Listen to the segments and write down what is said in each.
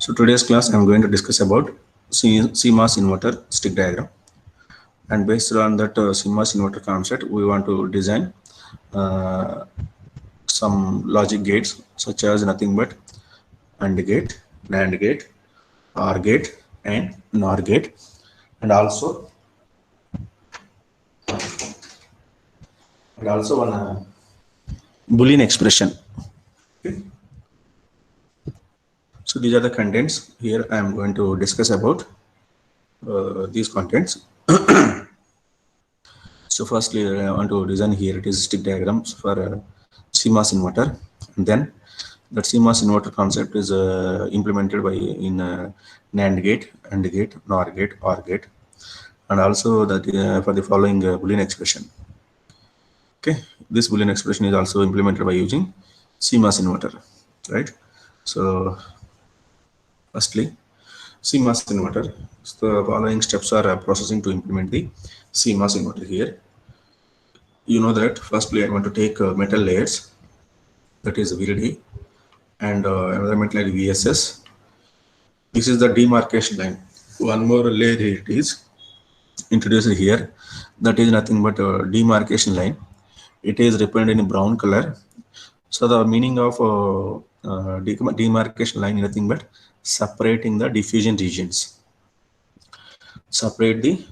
So today's class I am going to discuss about CMOS inverter stick diagram, and based on that CMOS inverter concept we want to design uh, some logic gates such as nothing but AND gate, NAND gate, OR gate and NOR gate, and also one Boolean expression. Okay. So these are the contents. Here I am going to discuss about these contents. So firstly, I want to design here it is stick diagrams for CMOS inverter, and then that CMOS inverter concept is implemented by in NAND gate, AND gate, NOR gate, OR gate, and also that for the following Boolean expression. Okay, this Boolean expression is also implemented by using CMOS inverter, right? So firstly, CMOS inverter. So the following steps are processing to implement the CMOS inverter here. You know that firstly I want to take metal layers, that is VDD, and another metal like VSS. This is the demarcation line. One more layer it is introduced here, that is nothing but a demarcation line. It is represented in brown color. So the meaning of demarcation line is nothing but separating the diffusion regions. Separate the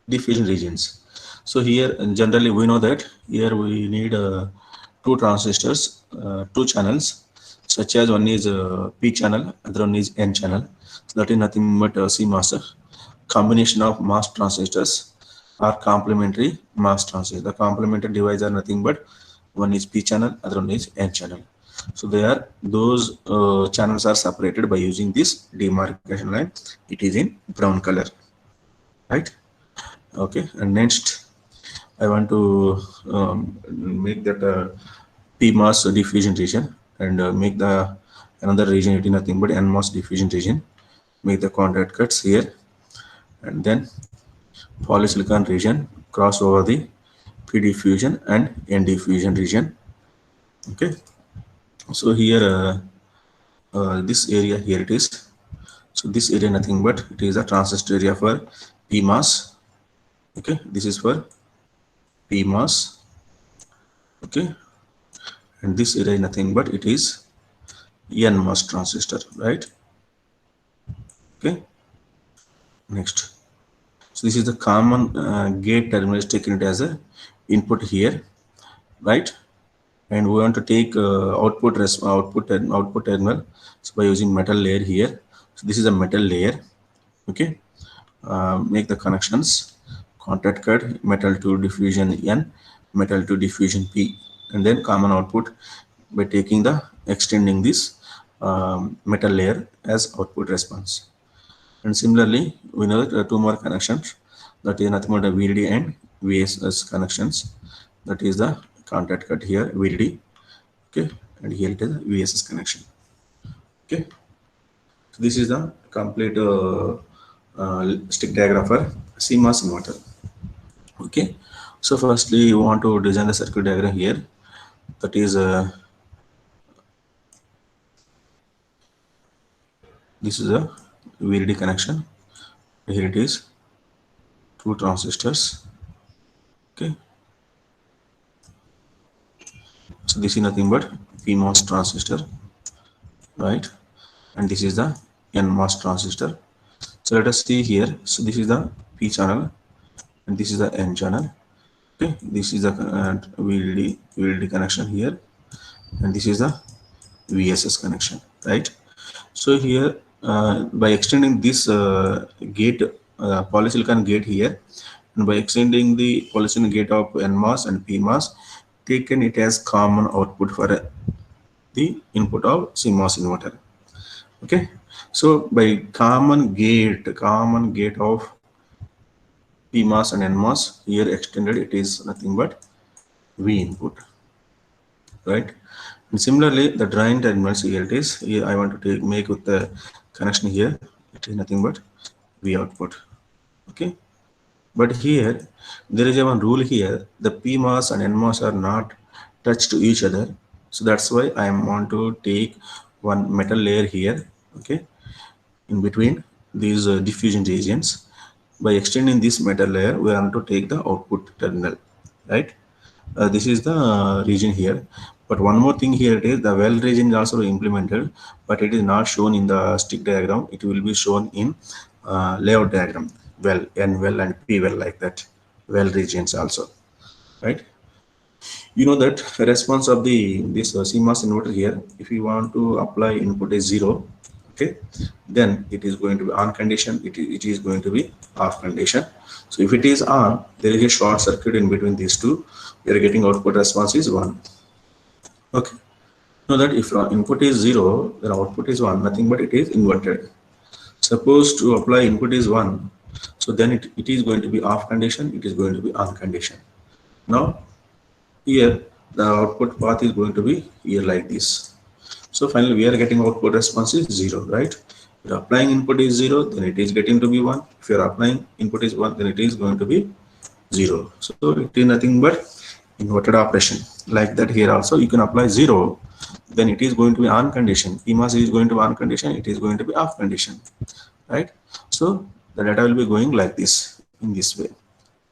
diffusion regions. So here generally we know that here we need two transistors, two channels, such as one is P channel, other one is N channel. So that is nothing but CMOS, combination of MOS transistors or complementary MOS transistors. The complementary device are nothing but one is P channel, other one is N channel. So those channels are separated by using this demarcation line. It is in brown color, right? Okay, and next I want to make that PMOS diffusion region, and make the another region, it is nothing but NMOS diffusion region. Make the contact cuts here, and then polysilicon region cross over the P diffusion and N diffusion region. Okay, so here this area here it is. So this area nothing but it is a transistor area for PMOS. Okay, this is for PMOS. Okay, and this area is nothing but it is NMOS transistor, right? Okay, next. So this is the common gate terminal is taken it as a input here, right? And we want to take output terminal, so by using metal layer here. So this is a metal layer. Okay, make the connections, contact cut, metal to diffusion N, metal to diffusion P, and then common output by taking the extending this metal layer as output response. And similarly, we know that two more connections, that is nothing but the VDD and VSS connections. That is the contact cut here, VDD. Okay, and here it is VSS connection. Okay, so this is the complete stick diagram for CMOS inverter. Okay, so firstly you want to design the circuit diagram here. That is this is a VDD connection. Here it is, two transistors. Okay, so this is nothing but PMOS transistor, right? And this is the NMOS transistor. So let us see here. So this is the P channel and this is the N channel. Okay, this is the VDD connection here, and this is the VSS connection, right? So here by extending this gate, polysilicon gate here, and by extending the polysilicon gate of NMOS and PMOS, taken it as common output for the input of CMOS inverter. Okay, so by common gate of PMOS and NMOS here extended, it is nothing but V input, right? And similarly the drain terminals here it is, here I want to make with the connection here, it is nothing but V output. Okay, but here there is a one rule here, the PMOS and NMOS are not touched to each other, so that's why I want to take one metal layer here. Okay, in between these diffusion regions. By extending this metal layer, we are going to take the output terminal, right? This is the region here. But one more thing here, it is the well region is also implemented, but it is not shown in the stick diagram. It will be shown in layout diagram. Well, N well and P well, like that. Well regions also, right? You know that response of this CMOS inverter here, if you want to apply input is 0, okay, then it is going to be on condition, it is going to be off condition. So if it is on, there is a short circuit in between these two. We are getting output response is 1. Okay. Know that if input is 0, then output is 1, nothing but it is inverted. Suppose to apply input is 1, so then it is going to be off condition, it is going to be on condition. Now here the output path is going to be here like this. So finally we are getting output response is 0, right? If you are applying input is 0, then it is getting to be 1. If you are applying input is 1, then it is going to be 0. So it is nothing but inverted operation. Like that here also you can apply 0, then it is going to be on condition. PMOS is going to be on condition, it is going to be off condition, right? So the data will be going like this, in this way,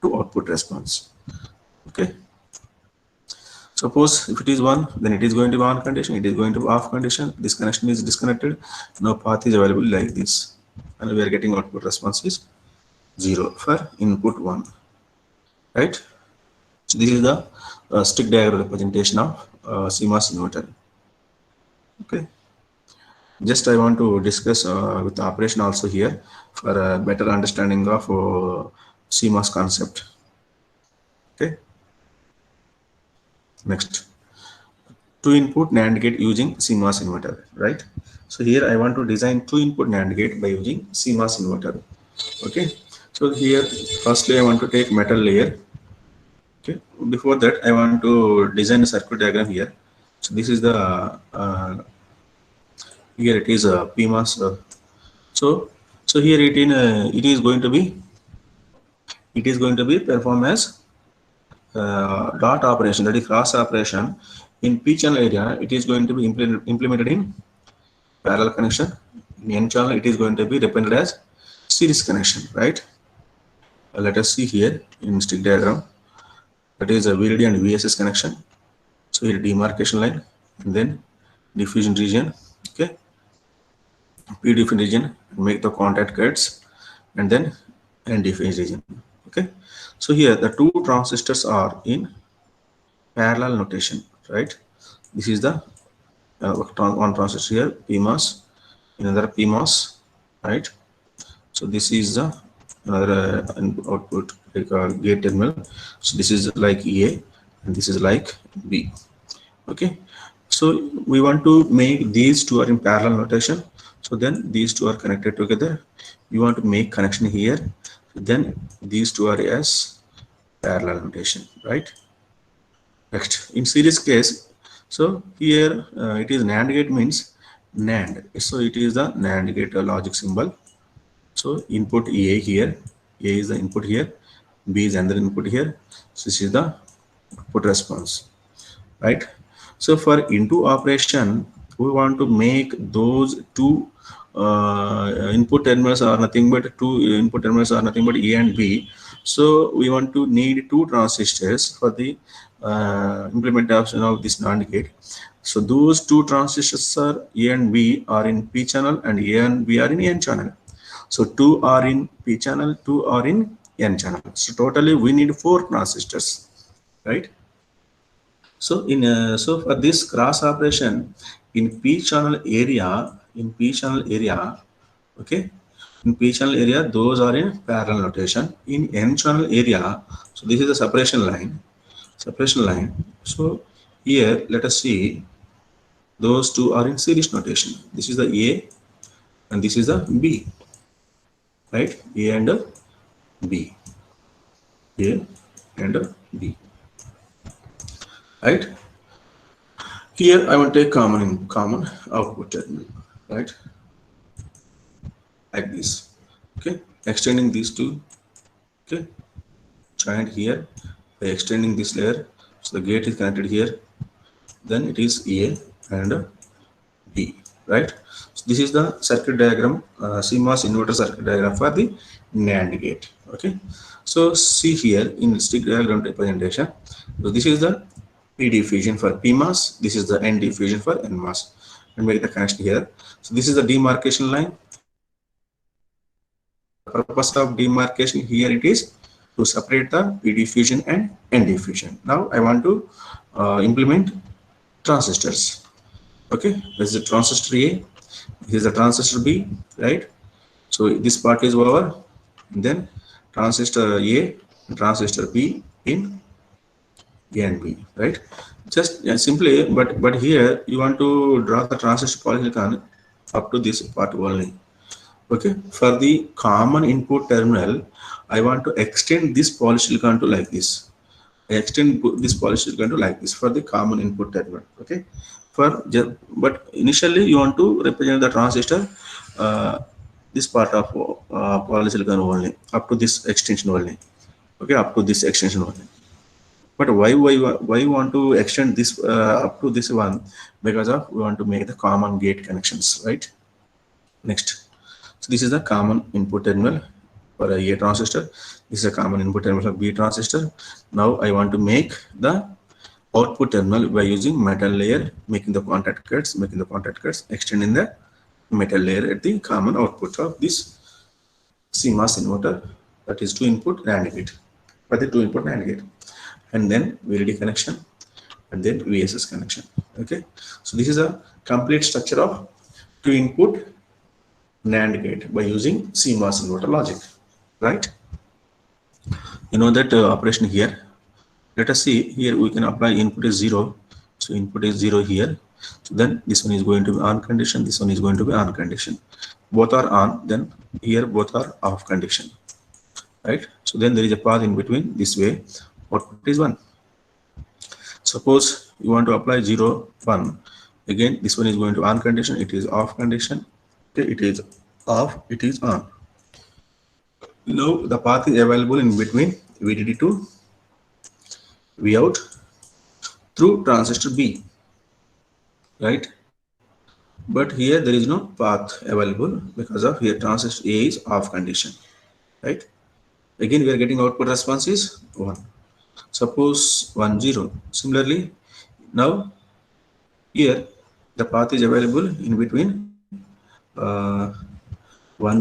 to output response. Okay. Suppose if it is 1, then it is going to be on condition, it is going to be off condition. This connection is disconnected. No path is available like this. And we are getting output response is 0 for input 1. Right? So this is the stick diagram representation of CMOS inverter. Okay. Just I want to discuss with the operation also here for a better understanding of CMOS concept. Okay. Next, 2-input NAND gate using CMOS inverter, right? So here I want to design 2-input NAND gate by using CMOS inverter. Okay. So here, firstly I want to take metal layer. Okay. Before that, I want to design a circuit diagram here. So this is the here it is a PMOS. So here it is going to be perform as dot operation, that is cross operation. In P channel area, it is going to be implemented in parallel connection. In N channel, it is going to be represented as series connection, right? Let us see here in stick diagram. That is a VDD and VSS connection. So here demarcation line, and then diffusion region. Okay, P diffusion region, make the contact cuts, and then N diffusion region. Okay, so here the two transistors are in parallel notation, right? This is the one transistor here, PMOS, another PMOS, right? So this is the another output like a gate terminal. So this is like A, and this is like B. Okay, so we want to make these two are in parallel notation. So then these two are connected together. You want to make connection here. Then these two are as parallel notation, right? Next, in series case, so here it is NAND gate means NAND. So it is the NAND gate logic symbol. So input A here, A is the input here, B is another input here. So this is the output response, right? So for into operation, we want to make those two input terminals are nothing but A and B. So we want to need two transistors for the implementation of this NAND gate. So those two transistors are A and B are in P channel, and A and B are in N channel. So two are in P channel, two are in N channel. So totally we need 4 transistors, right? So so for this cross operation in P channel area, okay, in P channel area those are in parallel notation. In N channel area, so this is the separation line. So here let us see, those two are in series notation. This is the A and this is the B, right? A and B, A and B, right? Here I want to take common output terminal, right? Like this. Okay, extending these two. Okay, joined here by extending this layer. So the gate is connected here. Then it is A and B, right? So this is the circuit diagram, CMOS inverter circuit diagram for the NAND gate. Okay, so see here in stick diagram representation, so this is the P diffusion for PMOS, this is the N diffusion for NMOS, and make the connection here. So this is the demarcation line. The purpose of demarcation here it is to separate the P diffusion and N diffusion. Now I want to implement transistors. Okay, this is the transistor A, this is the transistor B, right? So this part is over, and then transistor A and transistor B in A and B, right? Just simply, but here you want to draw the transistor polysilicon up to this part only. Okay, for the common input terminal, I want to extend this polysilicon to like this. I extend this polysilicon to like this for the common input terminal. Okay, but initially you want to represent the transistor this part of polysilicon only, up to this extension only. Okay, up to this extension only. But why you want to extend this up to this one? Because of we want to make the common gate connections, right? Next, so this is the common input terminal for a transistor. This is a common input terminal for B transistor. Now I want to make the output terminal by using metal layer, making the contact cuts, extending the metal layer at the common output of this CMOS inverter, that is 2 input NAND gate, for the 2 input NAND gate, and then VDD connection, and then VSS connection. Okay, so this is a complete structure of 2 input NAND gate by using CMOS inverter logic, right? You know that operation here. Let us see here, we can apply input is 0. So input is 0 here. So then this one is going to be on condition, this one is going to be on condition. Both are on, then here both are off condition, right? So then there is a path in between this way, output is 1. Suppose you want to apply 0, 1. Again, this one is going to on condition, it is off condition. Okay, it is off, it is on. Now the path is available in between VDD to Vout through transistor B, right? But here there is no path available because of here transistor A is off condition, right? Again we are getting output response is 1. Suppose 1 0. Similarly, now here the path is available in between 1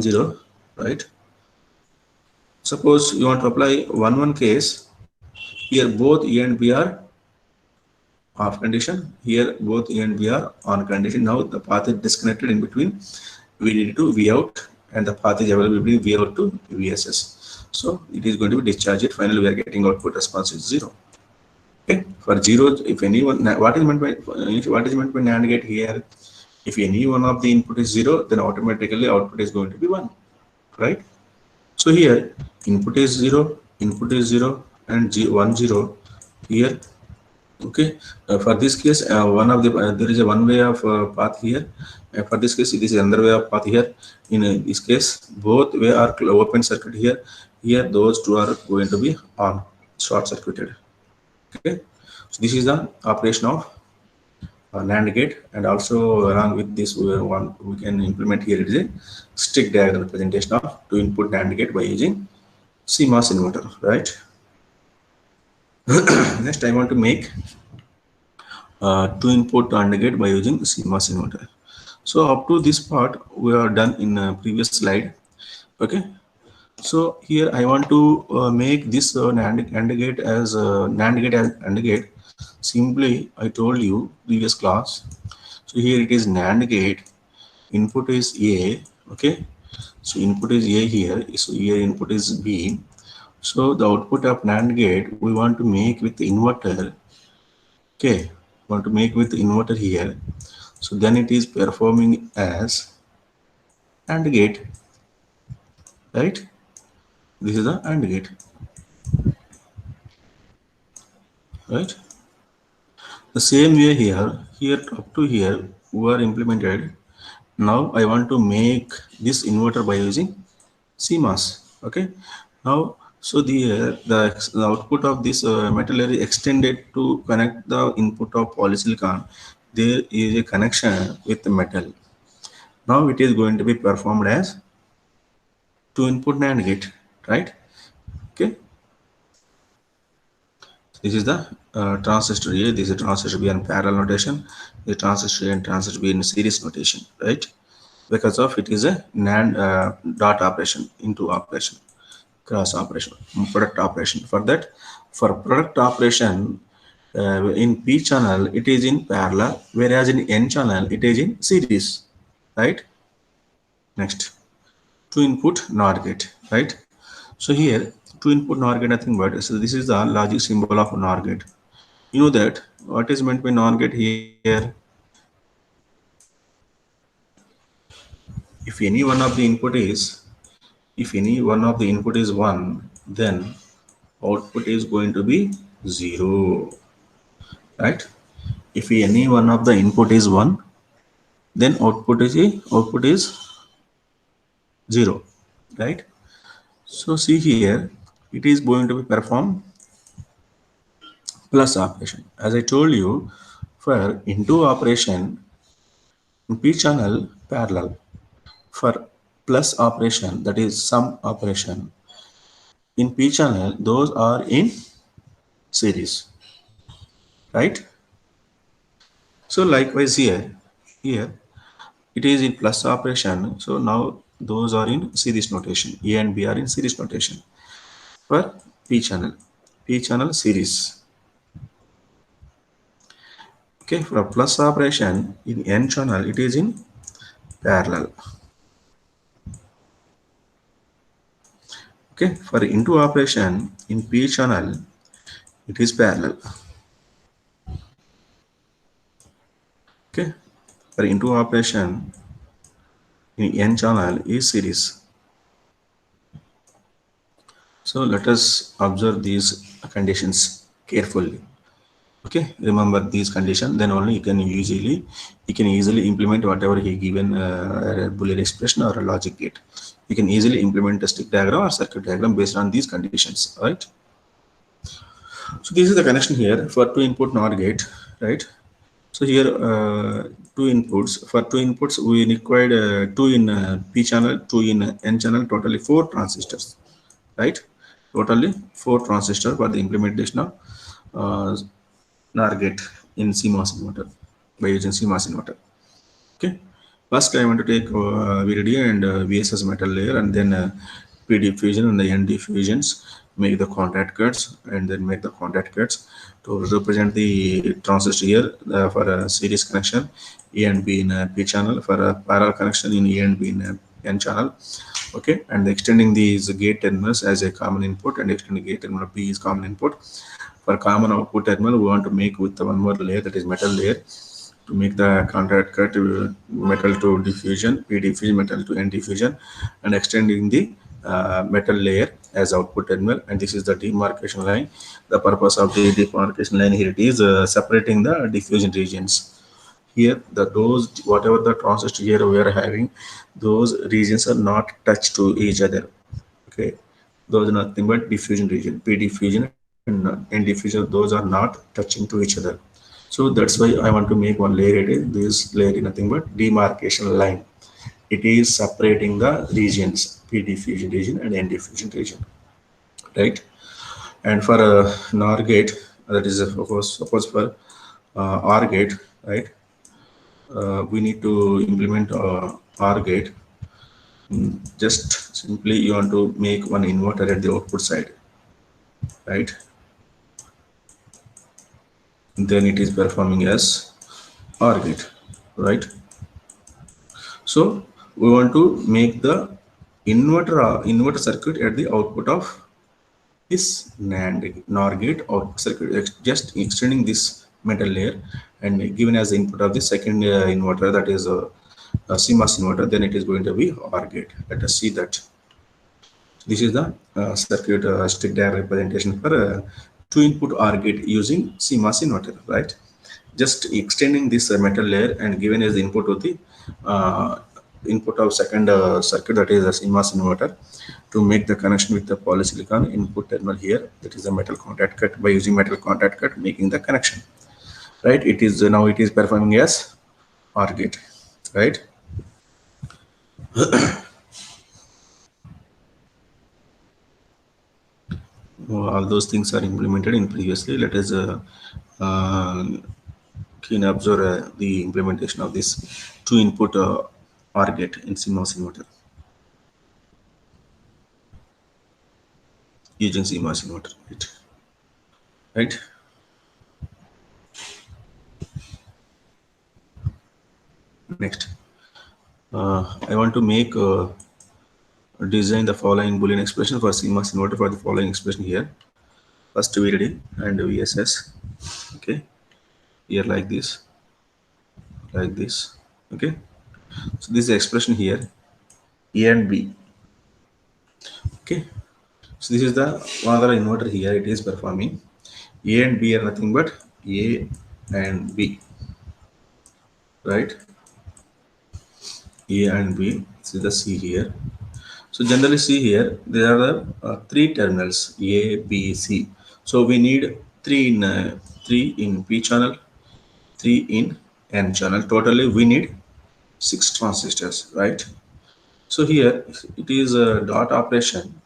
0, right? Suppose you want to apply 1 1 case. Here both A and B are off condition. Here both A and B are on condition. Now the path is disconnected in between VDD to Vout, and the path is available between Vout to VSS. So it is going to be discharged. Finally, we are getting output response is 0. Okay. For 0, if anyone, what is meant by NAND gate here? If any one of the input is 0, then automatically output is going to be 1, right? So here input is 0, and 1 0 here. Okay, for this case one of the there is a one way of path here. For this case, it is another way of path here. In this case, both way are open circuit here. Here those two are going to be on, short circuited. Okay, so this is the operation of NAND gate, and also along with this we can implement here. It is a stick diagram representation of 2 input NAND gate by using CMOS inverter, right? Next, I want to make 2 input NAND gate by using CMOS inverter. So up to this part we are done in previous slide. Okay, so here I want to make this NAND gate as NAND gate. Simply, I told you previous class. So here it is NAND gate. Input is A. Okay, so input is A here. So here input is B. So the output of NAND gate we want to make with the inverter. Okay, want to make with the inverter here. So then it is performing as AND gate, right? This is the AND gate, right? The same way here up to here we are implemented. Now I want to make this inverter by using CMOS. Okay, now so the output of this metal layer is extended to connect the input of polysilicon. There is a connection with the metal. Now it is going to be performed as 2-input NAND gate, right? Okay. This is the transistor A. This is transistor B in parallel notation. The transistor A and transistor B in series notation, right? Because of it is a NAND dot operation, into operation, cross operation, product operation. For that, for product operation, in P channel it is in parallel, whereas in N channel it is in series, right? Next, 2-input NOR gate, right? So here 2-input NOR gate nothing but, so this is the logic symbol of NOR gate. You know that what is meant by NOR gate here. If any one of the input is, if any one of the input is 1, then output is going to be 0, right? If any one of the input is 1, then output is 0, right? So see here, it is going to be perform plus operation. As I told you, for into operation in P channel parallel, for plus operation, that is sum operation, in P channel those are in series, right? So likewise here it is in plus operation, so now those are in series notation. A and B are in series notation for P channel series. Okay, for plus operation in N channel it is in parallel. Okay, for into operation in P channel it is parallel. Okay, for into operation in N channel is series. So let us observe these conditions carefully. Okay, remember these conditions, then only you can easily implement whatever he given a Boolean expression or a logic gate. You can easily implement a stick diagram or circuit diagram based on these conditions, right? So this is the connection here for 2-input NOR gate, right? So here 2 inputs. For 2 inputs we required 2 in P channel, 2 in N channel, totally 4 transistors, right? Totally 4 transistors for the implementation of NOR gate in CMOS inverter by using CMOS inverter. Okay. First, I want to take VDD and VSS metal layer, and then P diffusion and the N diffusions, make the contact cuts, and then make the contact cuts to represent the transistor here for a series connection, A and B in P channel, for a parallel connection in A and B in N channel. Okay, and extending these gate terminals as a common input, and extending gate terminal B is common input. For common output terminal, we want to make with one more layer, that is metal layer, to make the contact cut metal to diffusion, P diffusion metal to N diffusion, and extending the metal layer as output terminal. And this is the demarcation line. The purpose of the demarcation line here, it is separating the diffusion regions. Here those whatever the transistor here we are having, those regions are not touched to each other. Okay, those are nothing but diffusion region, P diffusion and N diffusion, those are not touching to each other. So that's why I want to make one layer. It is this layer is nothing but demarcation line. It is separating the regions, P diffusion region and N diffusion region, right? And for a NOR gate, that is of course, suppose for OR gate, right? We need to implement OR gate. Just simply you want to make one inverter at the output side, right? Then it is performing as OR gate, right? So we want to make the inverter circuit at the output of this NOR gate output circuit, just extending this metal layer and given as the input of the second inverter, that is a CMOS inverter, then it is going to be OR gate. Let us see that. This is the circuit stick diagram representation for 2-input OR gate using CMOS inverter, right? Just extending this metal layer and given as the input of the input of second circuit, that is a CMOS inverter, to make the connection with the polysilicon input terminal here, that is a metal contact cut. By using metal contact cut, making the connection, right? It is now it is performing as OR gate, right? All those things are implemented in previously. Let us uh, keen observe the implementation of this two input OR gate in CMOS inverter using CMOS inverter. Right. Next, I want to make design the following Boolean expression for CMOS inverter for the following expression here. First VDD and VSS. Okay, here like this, like this. Okay, so this is the expression here, A and B. Okay, so this is the other inverter here. It is performing. A and B are nothing but A and B, right? A and B. This is the C here. So generally see here, there are the three terminals A, B, C. So we need three in P channel, three in N channel. Totally we need 6 transistors, right? So here it is a dot operation.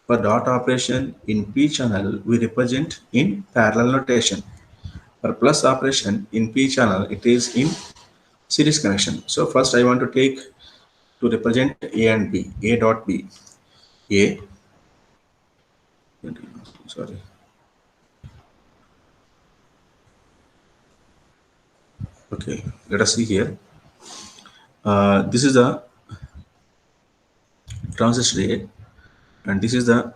For dot operation in P channel, we represent in parallel notation. For plus operation in P channel, it is in series connection. So first I want to take to represent A and B, A dot B, A, sorry, okay, let us see here. This is the transistor A, and this is the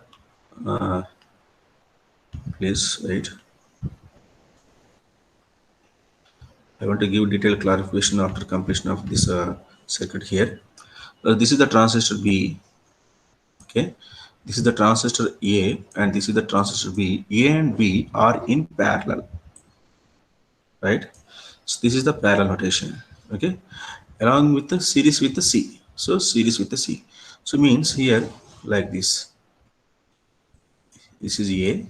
place, right? I want to give detailed clarification after completion of this circuit here. This is the transistor B, okay? This is the transistor A, and this is the transistor B. A and B are in parallel, right? So this is the parallel notation, okay? Along with the series with the C. So series with the C. So means here like this. This is A,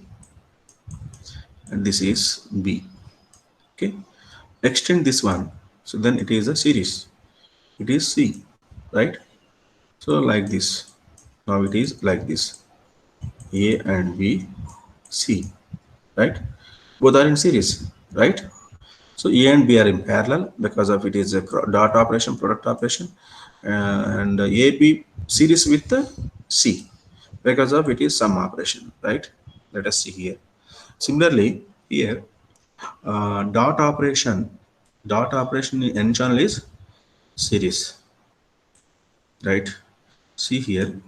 and this is B. Okay, extend this one, so then it is a series, it is C, right? So like this, now it is like this, A and B, C, right? Both are in series, right? So A and B are in parallel because of it is a dot operation, product operation, and AB series with the C because of it is sum operation, right? Let us see here. Similarly here, dot operation in N channel is series, right? See here,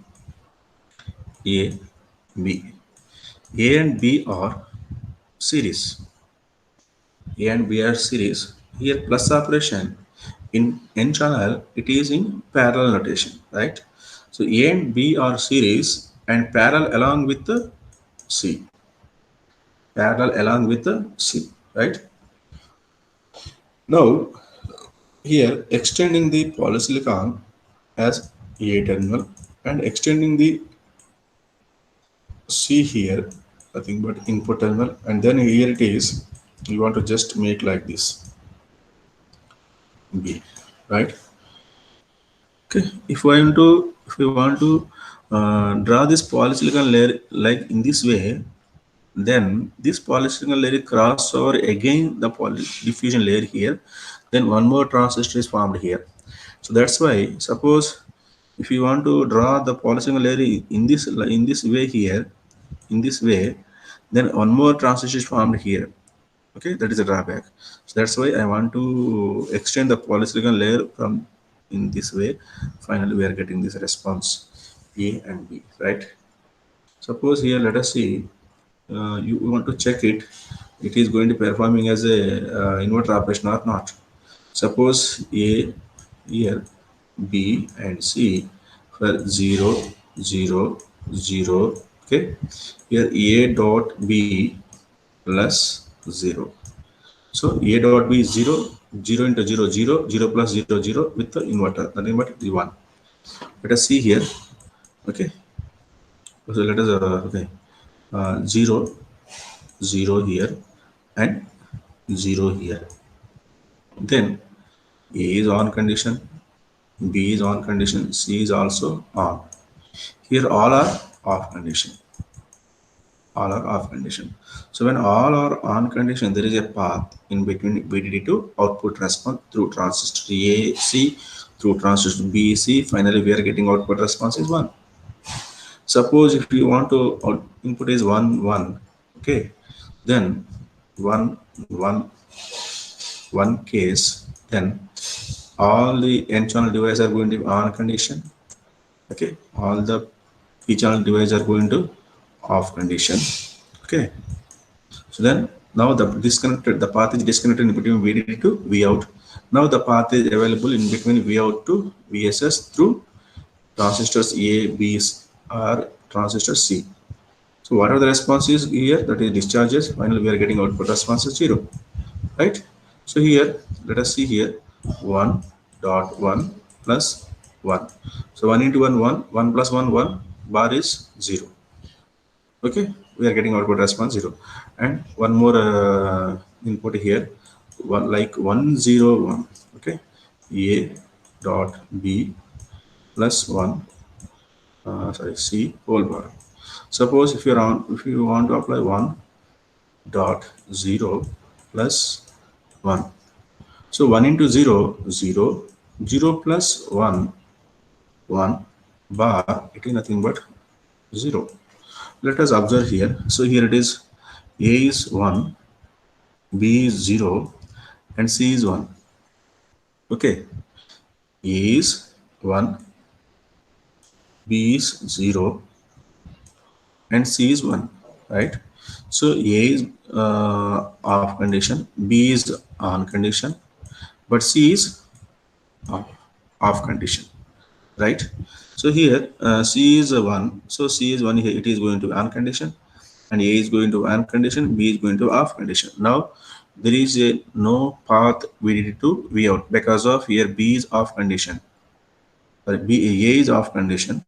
A, B. A and B are series. A and B are series. Here plus operation in N channel, it is in parallel notation, right? So A and B are series and parallel along with the C. Parallel along with the C, right? Now here extending the polysilicon as A terminal and extending the C here, nothing but input terminal, and then here it is, you want to just make like this B, right? Okay, if we want to draw this polysilicon layer like in this way, then this polysilicon layer cross over again the poly diffusion layer here, then one more transistor is formed here. So that's why suppose if you want to draw the polysilicon layer in this way here, in this way, then one more transistor is formed here. Okay, that is a drawback. So that's why I want to extend the polysilicon layer from in this way. Finally we are getting this response A and B, right? Suppose here let us see, you want to check it, it is going to performing as a inverter operation or not. Suppose A here, B and C for 0 0 0, okay, here A dot B plus 0. So A dot B is 0, 0 into 0, 0, 0 plus 0, 0 with the inverter. The inverter is 1. Let us see here. Okay. So let us, okay, 0, 0 here and 0 here. Then A is on condition, B is on condition, C is also on. Here all are off condition. All are off condition. So when all are on condition, there is a path in between VDD to output response through transistor A, C, through transistor B, C. Finally, we are getting output response is 1. Suppose if you want to input is 1, 1, okay, then 1, 1, 1 case, then all the N channel devices are going to be on condition. Okay, all the P channel devices are going to off condition. Okay, so then now the path is disconnected in between VDD to Vout. Now the path is available in between Vout to VSS through transistors A, B, or transistor C. So whatever the response is here, that is discharges. Finally, we are getting output response is 0, right? So here, let us see here, 1.1 plus 1. So 1 into 1, 1, 1 plus 1, 1, bar is 0. Okay, we are getting output response 0. And one more input here, one like 1, 0, 1. Okay, A dot B plus 1, sorry, C whole bar. Suppose if you want to apply 1 dot 0 plus 1. So 1 into 0, 0, 0 plus 1, 1 bar, it is nothing but 0. Let us observe here. So here it is, A is 1, B is 0, and C is 1. Okay, A is 1, B is 0, and C is 1, right? So A is off condition, B is on condition, but C is off condition, right? So here C is 1, so C is 1 here, it is going to on condition, and A is going to on condition, B is going to off condition. Now there is a no path VDD to V out because of here B is off condition, A is off condition,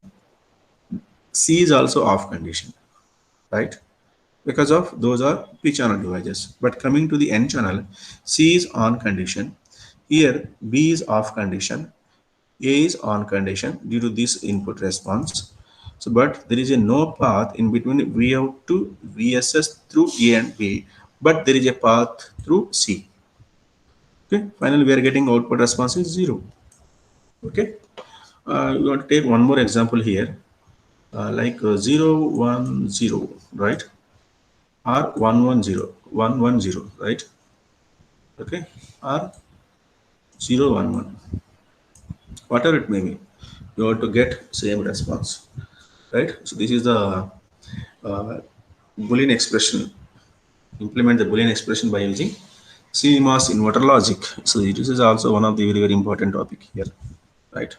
C is also off condition, right? Because of those are P channel devices. But coming to the N channel, C is on condition. Here B is off condition, A is on condition due to this input response. So, but there is a no path in between Vout to VSS through A and B, but there is a path through C. Okay, finally we are getting output response is 0. Okay, we want to take one more example here, like 0, 1, 0, right? Or 1, 1, 0, 1, 1, 0, right? Okay, or 0, 1, 1, whatever it may be, you want to get same response, right? So this is the Boolean expression. Implement the Boolean expression by using CMOS inverter logic. So this is also one of the very important topic here, right?